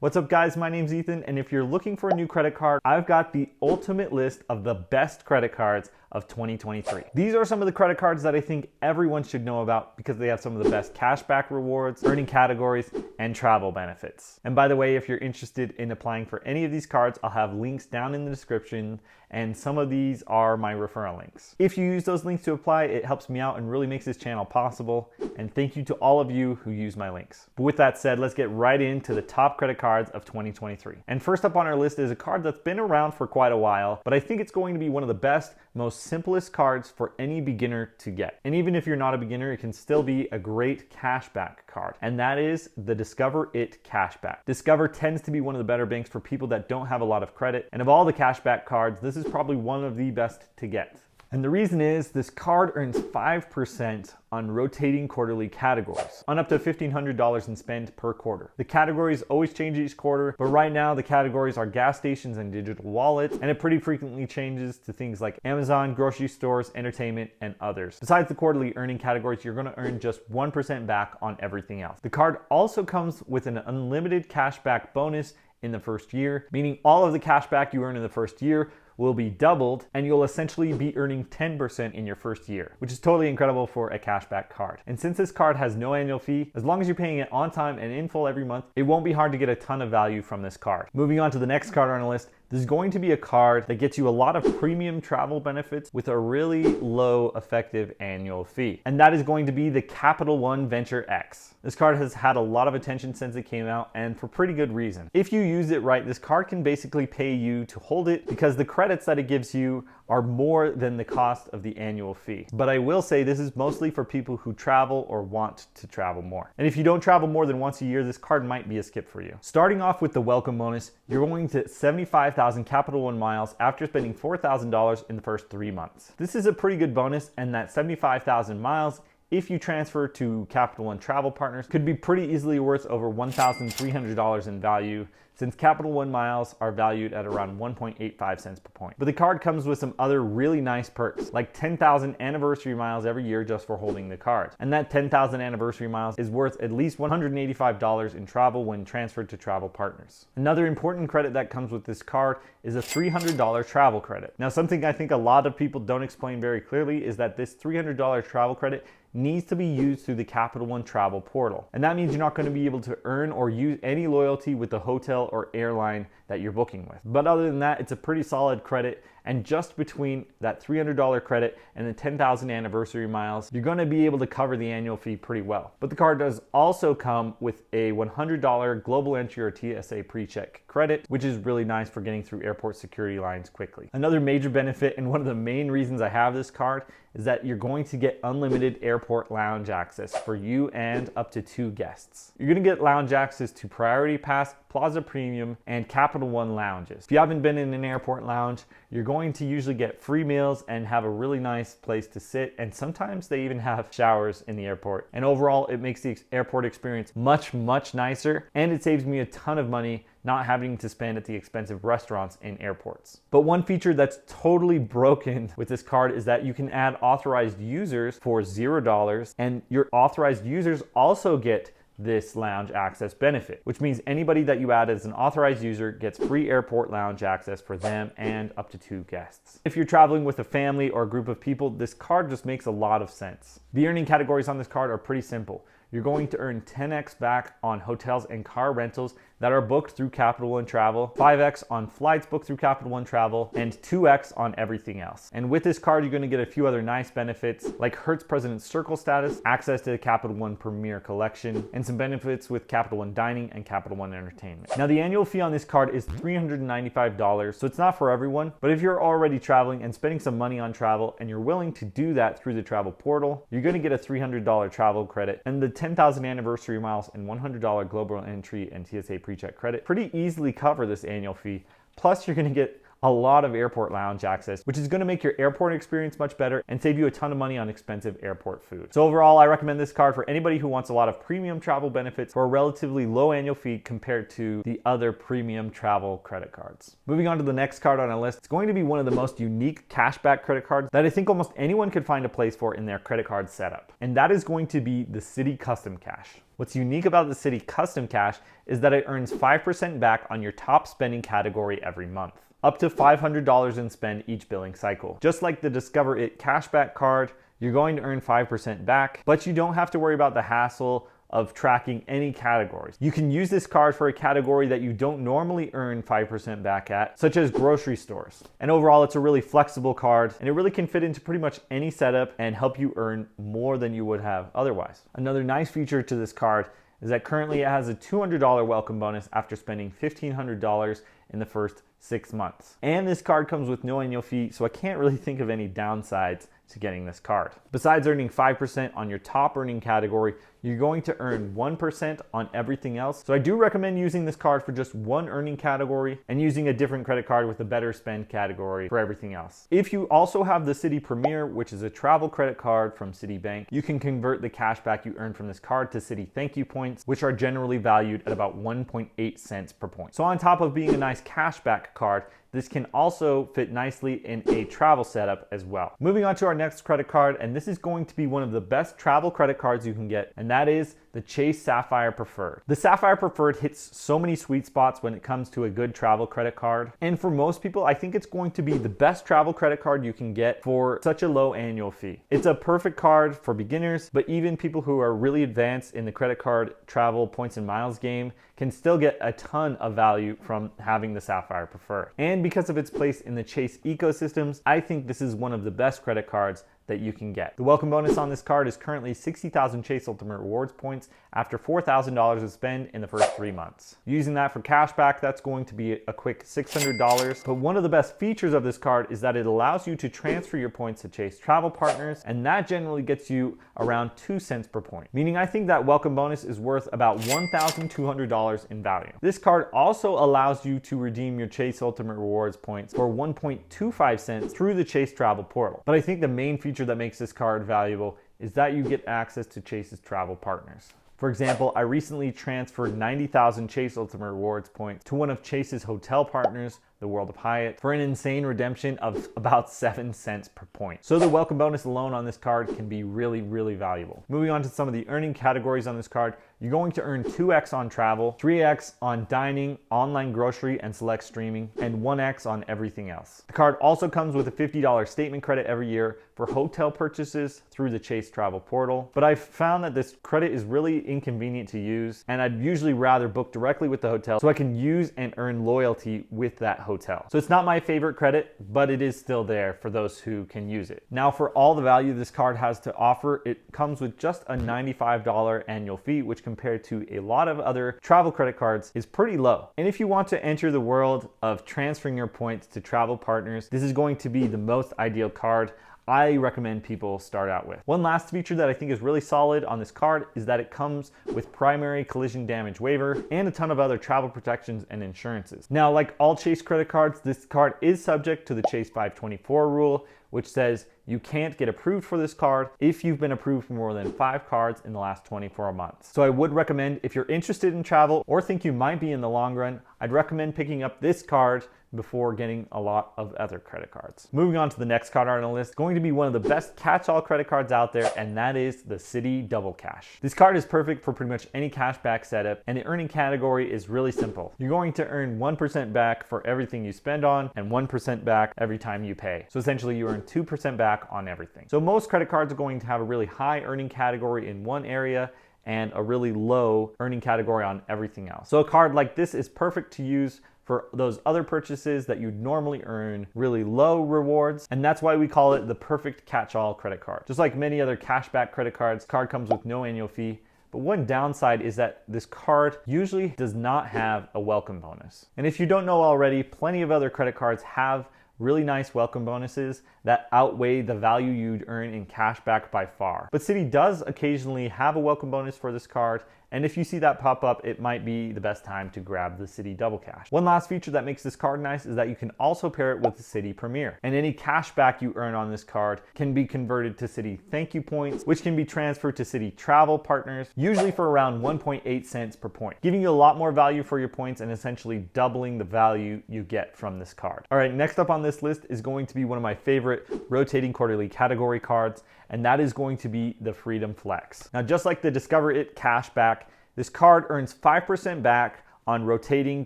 What's up guys, my name's Ethan, and if you're looking for a new credit card, I've got the ultimate list of the best credit cards of 2023. These are some of the credit cards that I think everyone should know about because they have some of the best cashback rewards, earning categories, and travel benefits. And by the way, if you're interested in applying for any of these cards, I'll have links down in the description, and some of these are my referral links. If you use those links to apply, it helps me out and really makes this channel possible, and thank you to all of you who use my links. But with that said, let's get right into the top credit cards of 2023. And first up on our list is a card that's been around for quite a while, but I think it's going to be one of the best, most simplest cards for any beginner to get. And even if you're not a beginner, it can still be a great cashback card. And that is the Discover It Cashback. Discover tends to be one of the better banks for people that don't have a lot of credit. And of all the cashback cards, this is probably one of the best to get. And the reason is this card earns 5% on rotating quarterly categories, on up to $1,500 in spend per quarter. The categories always change each quarter, but right now the categories are gas stations and digital wallets, and it pretty frequently changes to things like Amazon, grocery stores, entertainment, and others. Besides the quarterly earning categories, you're gonna earn just 1% back on everything else. The card also comes with an unlimited cashback bonus in the first year, meaning all of the cashback you earn in the first year will be doubled, and you'll essentially be earning 10% in your first year, which is totally incredible for a cashback card. And since this card has no annual fee, as long as you're paying it on time and in full every month, it won't be hard to get a ton of value from this card. Moving on to the next card on our list, this is going to be a card that gets you a lot of premium travel benefits with a really low effective annual fee. And that is going to be the Capital One Venture X. This card has had a lot of attention since it came out, and for pretty good reason. If you use it right, this card can basically pay you to hold it because the credits that it gives you are more than the cost of the annual fee. But I will say this is mostly for people who travel or want to travel more. And if you don't travel more than once a year, this card might be a skip for you. Starting off with the welcome bonus, you're going to 75,000 Capital One miles after spending $4,000 in the first 3 months. This is a pretty good bonus, and that 75,000 miles, if you transfer to Capital One travel partners, could be pretty easily worth over $1,300 in value, since Capital One miles are valued at around 1.85 cents per point. But the card comes with some other really nice perks, like 10,000 anniversary miles every year just for holding the card. And that 10,000 anniversary miles is worth at least $185 in travel when transferred to travel partners. Another important credit that comes with this card is a $300 travel credit. Now, something I think a lot of people don't explain very clearly is that this $300 travel credit needs to be used through the Capital One travel portal. And that means you're not going to be able to earn or use any loyalty with the hotel or airline that you're booking with. But other than that, it's a pretty solid credit, and just between that $300 credit and the 10,000 anniversary miles, you're going to be able to cover the annual fee pretty well. But the card does also come with a $100 global entry or TSA pre-check credit, which is really nice for getting through airport security lines quickly. Another major benefit, and one of the main reasons I have this card, is that you're going to get unlimited airport lounge access for you and up to 2 guests. You're going to get lounge access to Priority Pass, Plaza Premium, and Capital One lounges. If you haven't been in an airport lounge, you're going to usually get free meals and have a really nice place to sit, and sometimes they even have showers in the airport. And overall, it makes the airport experience much nicer, and it saves me a ton of money not having to spend at the expensive restaurants in airports. But one feature that's totally broken with this card is that you can add authorized users for $0, and your authorized users also get this lounge access benefit, which means anybody that you add as an authorized user gets free airport lounge access for them and up to 2 guests. If you're traveling with a family or a group of people, this card just makes a lot of sense. The earning categories on this card are pretty simple. You're going to earn 10x back on hotels and car rentals that are booked through Capital One Travel, 5x on flights booked through Capital One Travel, and 2x on everything else. And with this card, you're going to get a few other nice benefits like Hertz President's Circle status, access to the Capital One Premier Collection, and some benefits with Capital One Dining and Capital One Entertainment. Now, the annual fee on this card is $395, so it's not for everyone, but if you're already traveling and spending some money on travel and you're willing to do that through the travel portal, you're going to get a $300 travel credit, and the 10,000 anniversary miles and $100 global entry and TSA pre-check credit pretty easily cover this annual fee. Plus, you're going to get a lot of airport lounge access, which is going to make your airport experience much better and save you a ton of money on expensive airport food. So overall, I recommend this card for anybody who wants a lot of premium travel benefits for a relatively low annual fee compared to the other premium travel credit cards. Moving on to the next card on our list, it's going to be one of the most unique cashback credit cards that I think almost anyone could find a place for in their credit card setup. And that is going to be the Citi Custom Cash. What's unique about the Citi Custom Cash is that it earns 5% back on your top spending category every month, up to $500 in spend each billing cycle. Just like the Discover It Cashback card, you're going to earn 5% back, but you don't have to worry about the hassle of tracking any categories. You can use this card for a category that you don't normally earn 5% back at, such as grocery stores. And overall, it's a really flexible card, and it really can fit into pretty much any setup and help you earn more than you would have otherwise. Another nice feature to this card is that currently it has a $200 welcome bonus after spending $1,500 in the first 6 months. And this card comes with no annual fee, so I can't really think of any downsides to getting this card. Besides earning 5% on your top earning category, you're going to earn 1% on everything else. So I do recommend using this card for just one earning category and using a different credit card with a better spend category for everything else. If you also have the Citi Premier, which is a travel credit card from Citibank, you can convert the cash back you earn from this card to Citi Thank You points, which are generally valued at about 1.8 cents per point. So on top of being a nice cashback card, this can also fit nicely in a travel setup as well. Moving on to our next credit card, and this is going to be one of the best travel credit cards you can get, and that is the Chase Sapphire Preferred. The Sapphire Preferred hits so many sweet spots when it comes to a good travel credit card. And for most people, I think it's going to be the best travel credit card you can get for such a low annual fee. It's a perfect card for beginners, but even people who are really advanced in the credit card travel points and miles game can still get a ton of value from having the Sapphire Preferred. And because of its place in the Chase ecosystems, I think this is one of the best credit cards that you can get. The welcome bonus on this card is currently 60,000 Chase Ultimate Rewards points after $4,000 of spend in the first 3 months. Using that for cashback, that's going to be a quick $600. But one of the best features of this card is that it allows you to transfer your points to Chase travel partners, and that generally gets you around 2 cents per point. Meaning I think that welcome bonus is worth about $1,200 in value. This card also allows you to redeem your Chase Ultimate Rewards points for 1.25 cents through the Chase travel portal. But I think the main feature that makes this card valuable is that you get access to Chase's travel partners. For example, I recently transferred 90,000 Chase Ultimate Rewards points to one of Chase's hotel partners, the World of Hyatt, for an insane redemption of about 7 cents per point. So the welcome bonus alone on this card can be really, really valuable. Moving on to some of the earning categories on this card, you're going to earn 2x on travel, 3x on dining, online grocery, and select streaming, and 1x on everything else. The card also comes with a $50 statement credit every year for hotel purchases through the Chase travel portal. But I've found that this credit is really inconvenient to use, and I'd usually rather book directly with the hotel so I can use and earn loyalty with that hotel. So it's not my favorite credit, but it is still there for those who can use it. Now, for all the value this card has to offer, it comes with just a $95 annual fee, which compared to a lot of other travel credit cards is pretty low. And if you want to enter the world of transferring your points to travel partners, this is going to be the most ideal card I recommend people start out with. One last feature that I think is really solid on this card is that it comes with primary collision damage waiver and a ton of other travel protections and insurances. Now, like all Chase credit cards, this card is subject to the Chase 524 rule, which says you can't get approved for this card if you've been approved for more than 5 cards in the last 24 months. So I would recommend, if you're interested in travel or think you might be in the long run, I'd recommend picking up this card before getting a lot of other credit cards. Moving on to the next card on the list, going to be one of the best catch-all credit cards out there, and that is the Citi Double Cash. This card is perfect for pretty much any cashback setup, and the earning category is really simple. You're going to earn 1% back for everything you spend on and 1% back every time you pay. So essentially you earn 2% back on everything. So most credit cards are going to have a really high earning category in one area and a really low earning category on everything else. So a card like this is perfect to use for those other purchases that you'd normally earn really low rewards, and that's why we call it the perfect catch-all credit card. Just like many other cashback credit cards, the card comes with no annual fee, but one downside is that this card usually does not have a welcome bonus. And if you don't know already, plenty of other credit cards have really nice welcome bonuses that outweigh the value you'd earn in cashback by far. But Citi does occasionally have a welcome bonus for this card, and if you see that pop up, it might be the best time to grab the Citi Double Cash. One last feature that makes this card nice is that you can also pair it with the Citi Premier. And any cashback you earn on this card can be converted to Citi Thank You points, which can be transferred to Citi travel partners, usually for around 1.8 cents per point, giving you a lot more value for your points and essentially doubling the value you get from this card. All right, next up on this list is going to be one of my favorite rotating quarterly category cards, and that is going to be the Freedom Flex. Now, just like the Discover It Cashback, This card earns 5% back on rotating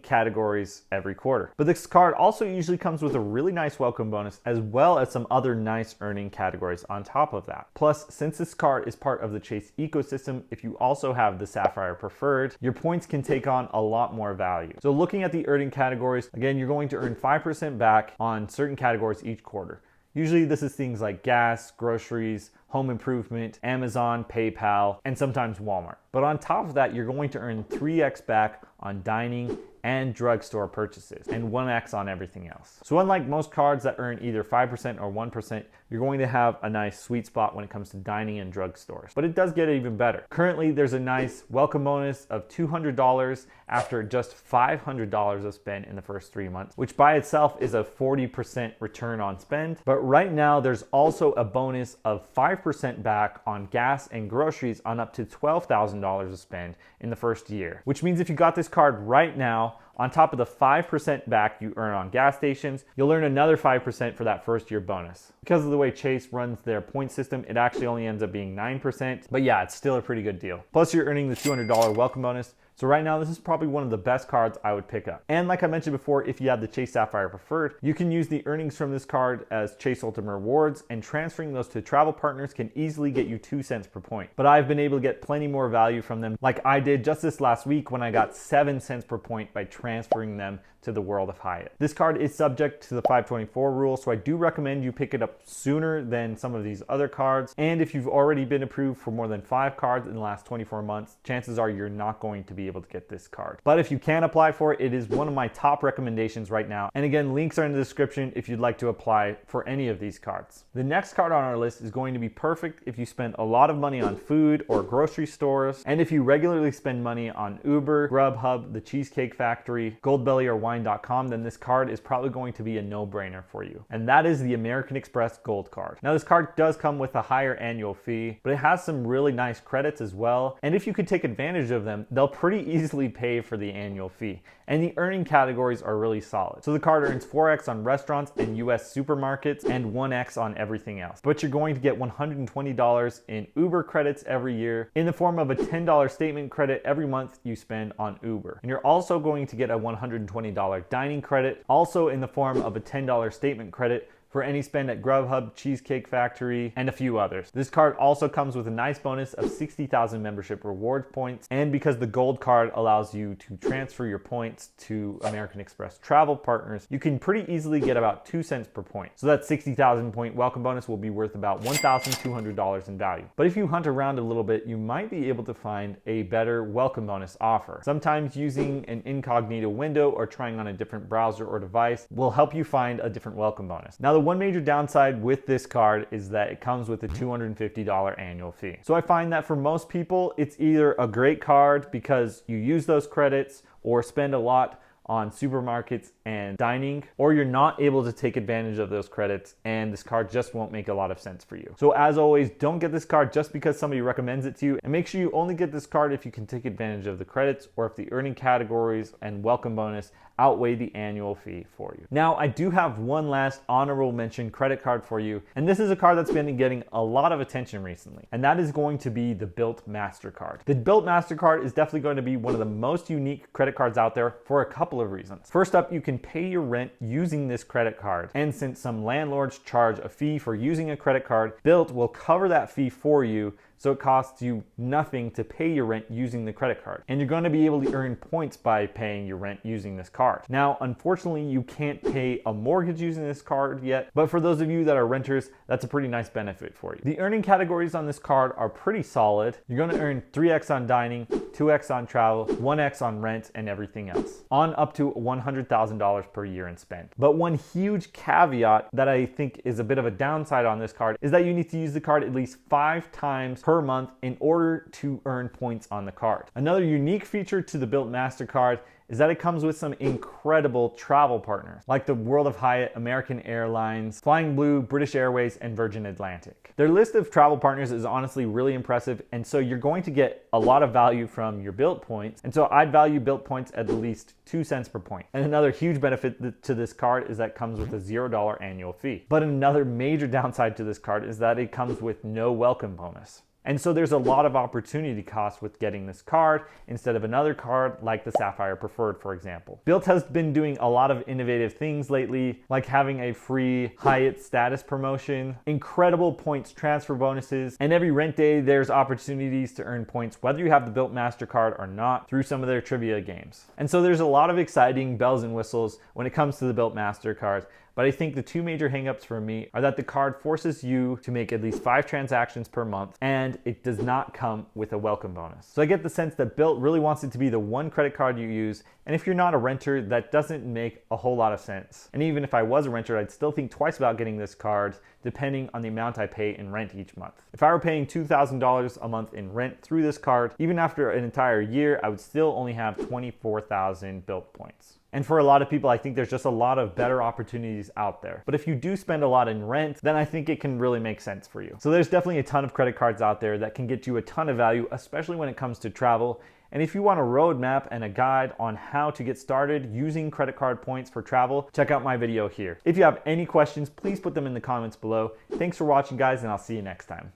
categories every quarter. But this card also usually comes with a really nice welcome bonus as well as some other nice earning categories on top of that. Plus, since this card is part of the Chase ecosystem, if you also have the Sapphire Preferred, your points can take on a lot more value. So looking at the earning categories, again, you're going to earn 5% back on certain categories each quarter. Usually this is things like gas, groceries, home improvement, Amazon, PayPal, and sometimes Walmart. But on top of that, you're going to earn 3x back on dining and drugstore purchases, and 1x on everything else. So unlike most cards that earn either 5% or 1%, you're going to have a nice sweet spot when it comes to dining and drugstores. But it does get even better. Currently, there's a nice welcome bonus of $200 after just $500 of spend in the first 3 months, which by itself is a 40% return on spend. But right now, there's also a bonus of 5% back on gas and groceries on up to $12,000 of spend in the first year, which means if you got this card right now, on top of the 5% back you earn on gas stations, you'll earn another 5% for that first year bonus. Because of the way Chase runs their point system, it actually only ends up being 9%, but yeah, it's still a pretty good deal. Plus you're earning the $200 welcome bonus. So right now, this is probably one of the best cards I would pick up. And like I mentioned before, if you have the Chase Sapphire Preferred, you can use the earnings from this card as Chase Ultimate Rewards, and transferring those to travel partners can easily get you 2 cents per point. But I've been able to get plenty more value from them, like I did just this last week when I got 7 cents per point by transferring them to the World of Hyatt. This card is subject to the 524 rule, so I do recommend you pick it up sooner than some of these other cards. And if you've already been approved for more than 5 cards in the last 24 months, chances are you're not going to be able to get this card. But if you can apply for it, it is one of my top recommendations right now. And again, links are in the description if you'd like to apply for any of these cards. The next card on our list is going to be perfect if you spend a lot of money on food or grocery stores, and if you regularly spend money on Uber, Grubhub, the Cheesecake Factory, Goldbelly, or Wine.com, then this card is probably going to be a no-brainer for you. And that is the American Express Gold Card. Now this card does come with a higher annual fee, but it has some really nice credits as well. And if you could take advantage of them, they'll pretty easily pay for the annual fee. And the earning categories are really solid. So the card earns 4x on restaurants and US supermarkets and 1x on everything else. But you're going to get $120 in Uber credits every year in the form of a $10 statement credit every month you spend on Uber. And you're also going to get a $120 dining credit, also in the form of a $10 statement credit for any spend at Grubhub, Cheesecake Factory, and a few others. This card also comes with a nice bonus of 60,000 membership reward points, and because the gold card allows you to transfer your points to American Express travel partners, you can pretty easily get about 2 cents per point. So that 60,000 point welcome bonus will be worth about $1,200 in value. But if you hunt around a little bit, you might be able to find a better welcome bonus offer. Sometimes using an incognito window or trying on a different browser or device will help you find a different welcome bonus. Now, the one major downside with this card is that it comes with a $250 annual fee. So I find that for most people, it's either a great card because you use those credits or spend a lot on supermarkets and dining, or you're not able to take advantage of those credits and this card just won't make a lot of sense for you. So as always, don't get this card just because somebody recommends it to you, and make sure you only get this card if you can take advantage of the credits or if the earning categories and welcome bonus outweigh the annual fee for you. Now, I do have one last honorable mention credit card for you, and this is a card that's been getting a lot of attention recently, and that is going to be the Bilt MasterCard. The Bilt MasterCard is definitely going to be one of the most unique credit cards out there for a couple of reasons. First up, you can pay your rent using this credit card, and since some landlords charge a fee for using a credit card, Bilt will cover that fee for you, so it costs you nothing to pay your rent using the credit card. And you're going to be able to earn points by paying your rent using this card. Now, unfortunately, you can't pay a mortgage using this card yet, but for those of you that are renters, that's a pretty nice benefit for you. The earning categories on this card are pretty solid. You're going to earn 3x on dining, 2x on travel, 1x on rent, and everything else, on up to $100,000 per year in spend. But one huge caveat that I think is a bit of a downside on this card is that you need to use the card at least 5 times per month in order to earn points on the card. Another unique feature to the Bilt MasterCard is that it comes with some incredible travel partners like the World of Hyatt, American Airlines, Flying Blue, British Airways, and Virgin Atlantic. Their list of travel partners is honestly really impressive, and so you're going to get a lot of value from your Bilt points, and so I'd value Bilt points at least 2 cents per point. And another huge benefit to this card is that it comes with a $0 annual fee. But another major downside to this card is that it comes with no welcome bonus. And so there's a lot of opportunity cost with getting this card instead of another card like the Sapphire Preferred, for example. Bilt has been doing a lot of innovative things lately, like having a free Hyatt status promotion, incredible points transfer bonuses, and every rent day there's opportunities to earn points whether you have the Bilt MasterCard or not through some of their trivia games. And so there's a lot of exciting bells and whistles when it comes to the Bilt MasterCard. But I think the two major hangups for me are that the card forces you to make at least 5 transactions per month, and it does not come with a welcome bonus. So I get the sense that Bilt really wants it to be the one credit card you use, and if you're not a renter, that doesn't make a whole lot of sense. And even if I was a renter, I'd still think twice about getting this card depending on the amount I pay in rent each month. If I were paying $2,000 a month in rent through this card, even after an entire year, I would still only have 24,000 Bilt points. And for a lot of people, I think there's just a lot of better opportunities out there. But if you do spend a lot in rent, then I think it can really make sense for you. So there's definitely a ton of credit cards out there that can get you a ton of value, especially when it comes to travel. And if you want a roadmap and a guide on how to get started using credit card points for travel, check out my video here. If you have any questions, please put them in the comments below. Thanks for watching, guys, and I'll see you next time.